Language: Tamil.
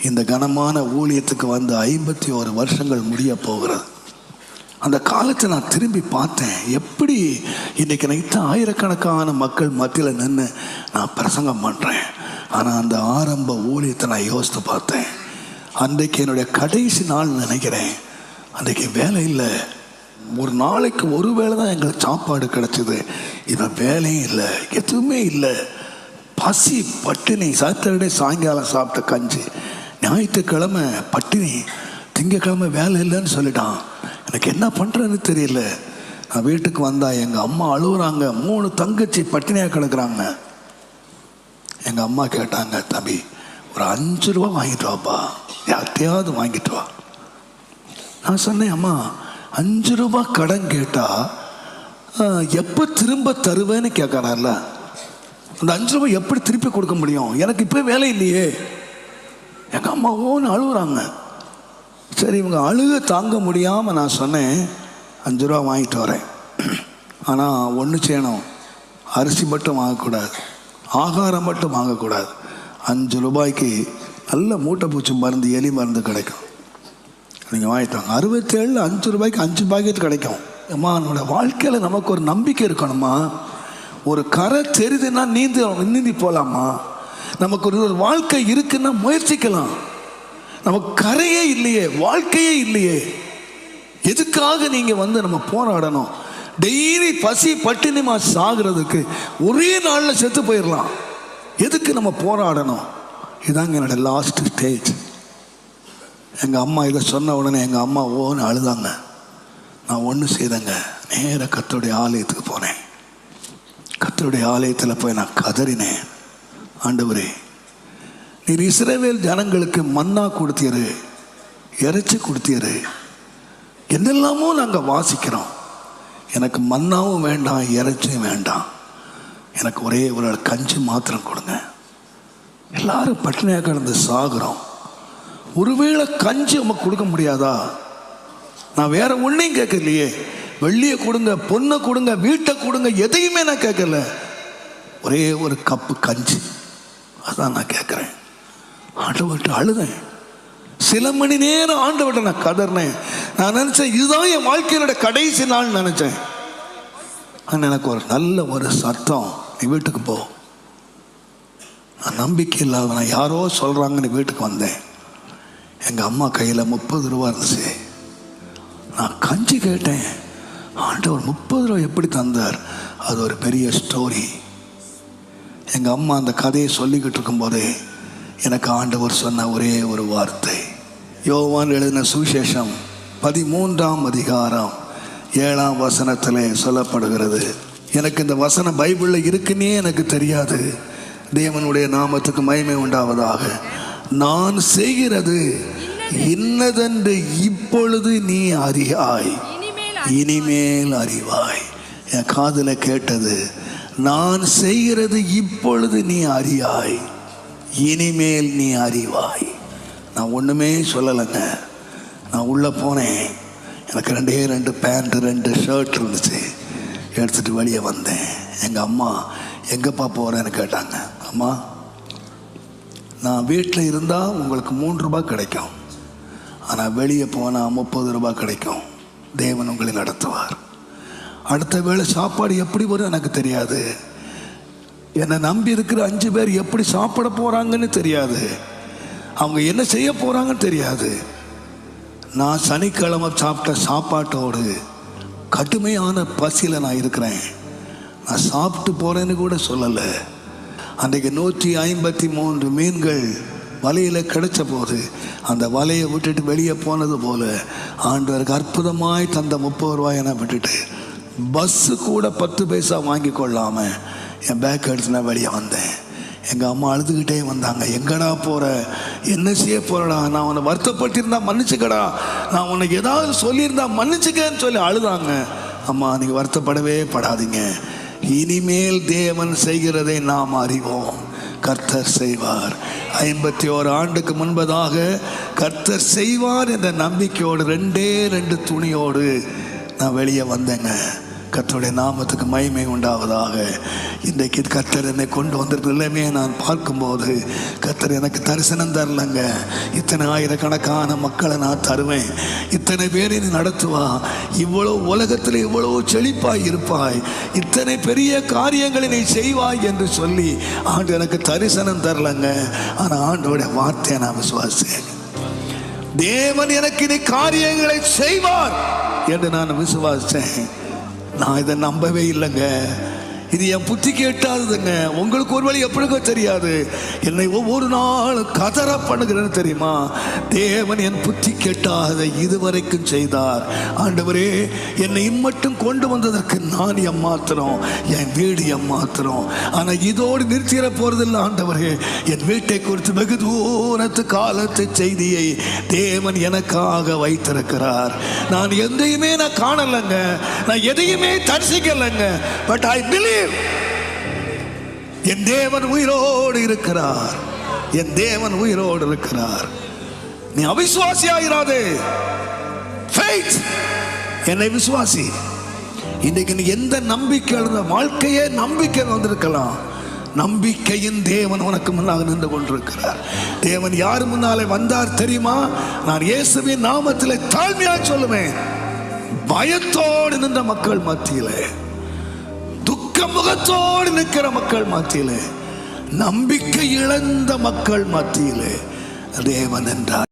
இந்த கனமான ஊழியத்துக்கு வந்து 51 வருஷங்கள் முடிய போகிறது. அந்த காலத்தை நான் திரும்பி பார்த்தேன். எப்படி இன்றைக்கி நைட்டு ஆயிரக்கணக்கான மக்கள் மத்தியில் நின்று நான் பிரசங்கம் பண்ணுறேன். ஆனால் அந்த ஆரம்ப ஊழியத்தை நான் யோசித்து பார்த்தேன். அன்றைக்கு என்னுடைய கடைசி நாள் நினைக்கிறேன். அன்றைக்கு வேலை இல்லை. ஒரு நாளைக்கு ஒரு வேளை தான் எங்களுக்கு சாப்பாடு கிடச்சிது. இவன் வேலையும் இல்லை, எதுவுமே இல்லை. பசி, பட்டினி. சாட்டர்டே சாயங்காலம் சாப்பிட்ட கஞ்சி, ஞாயிற்றுக்கிழமை பட்டினி, திங்கக்கிழமை வேலை இல்லைன்னு சொல்லிட்டான். எனக்கு என்ன பண்ணுறேன்னு தெரியல. நான் வீட்டுக்கு வந்தால் எங்கள் அம்மா அழுகுறாங்க. 3 தங்கச்சி பட்டினியாக கிடக்குறாங்க. எங்கள் அம்மா கேட்டாங்க, தம்பி ஒரு 5 ரூபா வாங்கிட்டு வாப்பா, யார்கிட்டையாவது வாங்கிட்டு வா. நான் சொன்னேன், அம்மா 5 ரூபா கடன் கேட்டால் எப்போ திரும்ப தருவேன்னு கேட்குறாருல, அந்த 5 ரூபா எப்படி திருப்பி கொடுக்க முடியும்? எனக்கு இப்போ வேலை இல்லையே. எங்கள் அம்மா ஓன்னு அழுகுறாங்க. சரி, இவங்க அழுக தாங்க முடியாமல் நான் சொன்னேன், 5 ரூபா வாங்கிட்டு வரேன். ஆனால் ஒன்று செய்யணும், அரிசி மட்டும் வாங்கக்கூடாது, ஆகாரம் மட்டும் வாங்கக்கூடாது. 5 ரூபாய்க்கு நல்ல மூட்டை பூச்சி மருந்து, எலி மருந்து கிடைக்கும். நீங்கள் வாங்கிட்டு வாங்க. 67 5 ரூபாய்க்கு 5 பாக்கெட் கிடைக்கும். அம்மா, நம்மளோட வாழ்க்கையில் நமக்கு ஒரு நம்பிக்கை இருக்கணுமா? ஒரு கரை தெரியுதுன்னா நீந்தி போகலாமா? நமக்கு ஒரு வாழ்க்கை இருக்குன்னா முயற்சிக்கலாம். நமக்கு கரையே இல்லையே, வாழ்க்கையே இல்லையே. எதுக்காக நீங்கள் நம்ம போராடணும்? டெய்லி பசி பட்டினிமா சாகிறதுக்கு ஒரே நாளில் செத்து போயிடலாம். எதுக்கு நம்ம போராடணும்? இதாங்க என்னோட லாஸ்ட் ஸ்டேஜ். எங்கள் அம்மா இதை சொன்ன உடனே எங்கள் அம்மா ஓன்னு அழுதாங்க. நான் ஒன்று செய்தேங்க, நேராக கர்த்தருடைய ஆலயத்துக்கு போனேன். கர்த்தருடைய ஆலயத்தில் போய் நான் கதறினேன், ஆண்டவரே, நீர் இஸ்ரவேல் ஜனங்களுக்கு மன்னா கொடுத்தீரு, இறைச்சி கொடுத்தீரு, என்னெல்லாமோ நாங்கள் வாசிக்கிறோம். எனக்கு மன்னாவும் வேண்டாம், இறைச்சியும் வேண்டாம். எனக்கு ஒரே ஒரு கஞ்சி மாத்திரம் கொடுங்க. எல்லாரும் பட்டினியாக கிடந்து சாகுறோம். ஒருவேளை கஞ்சி நமக்கு கொடுக்க முடியாதா? நான் வேற ஒன்றையும் கேட்கலையே. வெள்ளியை கொடுங்க, பொண்ணை கொடுங்க, வீட்டை கொடுங்க, எதையுமே நான் கேட்கல. ஒரே ஒரு கப்பு கஞ்சி, அதான் நான் கேட்குறேன். ஆண்டவர்கிட்ட அழுதேன். சில மணி நேரம் ஆண்டவர்கிட்ட நான் கதறினேன். நான் நினச்சேன், இதுதான் என் வாழ்க்கையோட கடைசி நாள் நினச்சேன். ஆனால் எனக்கு ஒரு நல்ல ஒரு சத்தம், நீ வீட்டுக்கு போ. நான் நம்பிக்கை இல்லாத, நான் யாரோ சொல்கிறாங்கன்னு வீட்டுக்கு வந்தேன். எங்கள் அம்மா கையில் 30 ரூபா இருந்துச்சு. நான் கஞ்சி கேட்டேன். ஆண்டவர் 30 ரூபா எப்படி தந்தார்? அது ஒரு பெரிய ஸ்டோரி. எங்கள் அம்மா அந்த கதையை சொல்லிக்கிட்டு இருக்கும்போதே எனக்கு ஆண்டவர் சொன்ன ஒரே ஒரு வார்த்தை, யோவான் எழுதின சுவிசேஷம் 13ஆம் அதிகாரம் 7ஆம் வசனத்திலே சொல்லப்படுகிறது. எனக்கு இந்த வசனம் பைபிளில் இருக்குன்னே எனக்கு தெரியாது. தேவனுடைய நாமத்துக்கு மகிமை உண்டாவதாக. நான் செய்கிறது இன்னதென்று இப்பொழுது நீ அறியாய், இனிமேல் அறிவாய். என் காதில் கேட்டது, நான் செய்கிறது இப்பொழுது நீ அறியாய், இனிமேல் நீ அறிவாய். நான் ஒன்றுமே சொல்லலைங்க. நான் உள்ளே போனேன். எனக்கு 2 பேண்ட் 2 ஷர்ட் இருந்துச்சு. எடுத்துகிட்டு வெளியே வந்தேன். எங்கள் அம்மா எங்கேப்பா போகிறேன்னு கேட்டாங்க. அம்மா, நான் வீட்டில் இருந்தால் உங்களுக்கு 3 ரூபா கிடைக்கும், ஆனால் வெளியே போனால் 30 ரூபா கிடைக்கும். தேவன் உங்களை நடத்துவார். அடுத்த வேளை சாப்பாடு எப்படி வரும் எனக்கு தெரியாது. என்னை நம்பி இருக்கிற 5 பேர் எப்படி சாப்பிட போகிறாங்கன்னு தெரியாது. அவங்க என்ன செய்ய போகிறாங்கன்னு தெரியாது. நான் சனிக்கிழமை சாப்பிட்ட சாப்பாட்டோடு கடுமையான பசியில் நான் இருக்கிறேன். நான் சாப்பிட்டு போகிறேன்னு கூட சொல்லலை. அன்றைக்கு 153 மீன்கள் வலையில் கிடைச்ச போது அந்த வலையை விட்டுட்டு வெளியே போனது போல ஆண்டவருக்கு அற்புதமாய் தந்த 30 ரூபாயை நான் விட்டுட்டு பஸ்ஸு கூட 10 பைசா வாங்கி கொள்ளாமல் என் பேக் எடுத்து நான் வெளியே வந்தேன். எங்கள் அம்மா அழுதுகிட்டே வந்தாங்க, எங்கடா போகிற, என்ன செய்ய போகிறடா, நான் உன்னை வருத்தப்பட்டிருந்தா மன்னிச்சுக்கடா, நான் உனக்கு ஏதாவது சொல்லியிருந்தா மன்னிச்சுக்கன்னு சொல்லி அழுதாங்க. அம்மா, நீங்கள் வருத்தப்படவே படாதீங்க, இனிமேல் தேவன் செய்கிறதை நாம் அறிவோம், கர்த்தர் செய்வார். 51 ஆண்டுக்கு முன்பதாக கர்த்தர் செய்வார் என்ற நம்பிக்கையோடு 2 துணியோடு நான் வெளியே வந்தேங்க. கர்த்தருடைய நாமத்துக்கு மகிமை உண்டாவதாக. இன்றைக்கு கர்த்தர் என்னை கொண்டு வந்திருக்கிற நிலைமையை நான் பார்க்கும்போது கர்த்தர் எனக்கு தரிசனம் தரலங்க. இத்தனை ஆயிரக்கணக்கான மக்களை நான் தருவேன், இத்தனை பேரை நீ நடத்துவா, இவ்வளோ உலகத்தில் இவ்வளோ செழிப்பாய் இருப்பாய், இத்தனை பெரிய காரியங்களை நீ செய்வாய் என்று சொல்லி ஆண்டு எனக்கு தரிசனம் தரலங்க. ஆனால் ஆண்டோடைய வார்த்தையை நான் விசுவாசித்தேன். தேவன் எனக்கு இனி காரியங்களை செய்வார் என்று நான் விசுவாசித்தேன். நான் இதை நம்பவே இல்லைங்க. இது என் புத்திக்கு எட்டாதுங்க. உங்களுக்கு ஒரு வழி எப்படிங்க தெரியாது. என்னை ஒவ்வொரு நாளும் கதற பண்ணுகிறேன்னு தெரியுமா? தேவன் என் புத்தி கெட்டாத இதுவரைக்கும் செய்தார். ஆண்டவரே, என்னை இம்மட்டும் கொண்டு வந்ததற்கு நான் ஏமாத்திரம், என் வீடு ஏமாத்திரம். ஆனால் இதோடு நிறுத்திட போறதில்லை ஆண்டவரே. என் வீட்டை குறித்து வெகு தூரத்து காலத்து செய்தியை தேவன் எனக்காக வைத்திருக்கிறார். நான் எதையுமே நான் காணலைங்க, நான் எதையுமே தரிசிக்கலைங்க. பட் ஐ பிலீவ் என் தேவன் உயிரோடு இருக்கிறார். என் தேவன் உயிரோடு இருக்கிறார். நீ அவிசுவாசியாயிராதே. ஃபெய்த், என்னை விசுவாசி. இன்றைக்கு நீ எந்த நம்பிக்கை, வாழ்க்கையே நம்பிக்கை வந்திருக்கலாம். நம்பிக்கையின் தேவன் உனக்கு முன்னாக நின்று கொண்டிருக்கிறார். தேவன் யார் முன்னாலே வந்தார் தெரியுமா? நான் இயேசுவின் நாமத்திலே தாழ்மையா சொல்லுவேன். பயத்தோடு நின்ற மக்கள் மத்தியிலே, முகத்தோடு நிற்கிற மக்கள் மத்தியிலே, நம்பிக்கை இழந்த மக்கள் மத்தியிலே தேவன் என்றார்.